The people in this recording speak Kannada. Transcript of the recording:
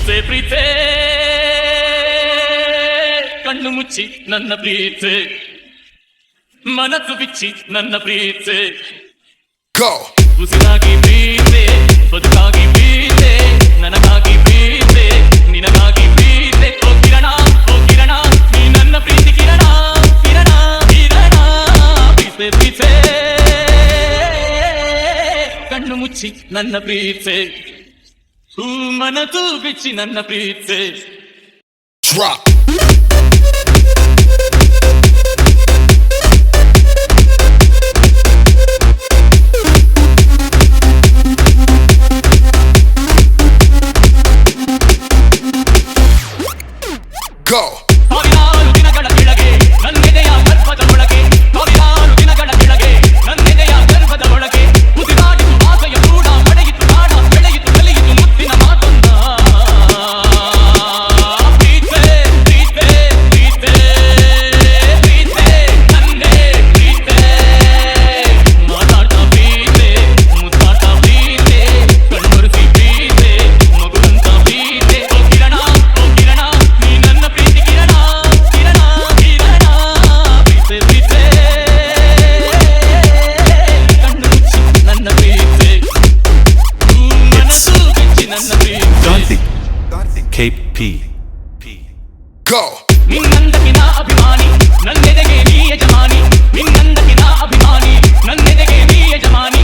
ಪ್ರೀತೆ ಪ್ರೀತೆ ಕಣ್ಣು ಮುಚ್ಚಿ ನನ್ನ ಪ್ರೀತೆ ಮನಸ್ಸು ಬಿಚ್ಚಿ ನನ್ನ ಪ್ರೀತೆ ಉಸಿರಾಗಿ ಪ್ರೀತೆ ಬದುಕಾಗಿ ಪ್ರೀತೆ ನನಗಾಗಿ ಪ್ರೀತೆ ನಿನಗಾಗಿ ಪ್ರೀತೆ ಓ ಕಿರಣ ನೀ ನನ್ನ ಪ್ರೀತಿ ಕಿರಣ ಕಿರಣ ಕಿರಣ ಪ್ರೀತೆ ಪ್ರೀತೆ ಕಣ್ಣು ಮುಚ್ಚಿ ನನ್ನ ಪ್ರೀತೆ ಮನಸ್ಸು ಬಿಚ್ಚಿ ನನ್ನ ಪ್ರೀತೆ Drop. Go. ಸಾವಿರಾರು ದಿನಗಳ ಕೆಳಗೆ ನನ್ನೆದೆಯ ಗರ್ಭದ ಒಳಗೆ ಸಾವಿರಾರು ದಿನಗಳ ಕೆಳಗೆ ನನ್ನೆದೆಯ ಗರ್ಭದ ಒಳಗೆ ಉಸಿರಾಡಿತು ಆಸೆಯ ಕೂಡ ಪಡೆಯಿತು ನಾಡ ಬೆಳೆಯಿತು ಕಲಿಯಿತು ಮುತ್ತಿನ ಮಾತೊಂದ ಪ್ರೀತೆ ಪ್ರೀತೆ ಪ್ರೀತೆ ಪ್ರೀತೆ ನನ್ನೇ ಪ್ರೀತೆ ಮಾತಾಟ ಪ್ರೀತೆ ಮುತ್ತಾಟ ಪ್ರೀತೆ ಕಣ್ಮುರಿಸಿ ಪ್ರೀತೆ ಮಗುವಂತ ಪ್ರೀತೆ ಓ ಕಿರಣ ನೀ ನನ್ನ ಪ್ರೀತಿ ಕಿರಣ ಕಿರಣ ಕಿರಣ ಪ್ರೀತೆ ಪ್ರೀತೆ ಕಣ್ಣು ಮುಚ್ಚಿ ನನ್ನ ಪ್ರೀತೆ ಮನಸ್ಸು ಬಿಚ್ಚಿ ನನ್ನ ಪ್ರೀತೆ KP. Go. ನಿನ್ನಂದಕಿನ ಅಭಿಮಾನಿ ನನ್ನೆದೆಗೆ ನೀ ಯಜಮಾನಿ ನಿನ್ನಂದಕಿನ ಅಭಿಮಾನಿ ನನ್ನೆದೆಗೆ ನೀ ಯಜಮಾನಿ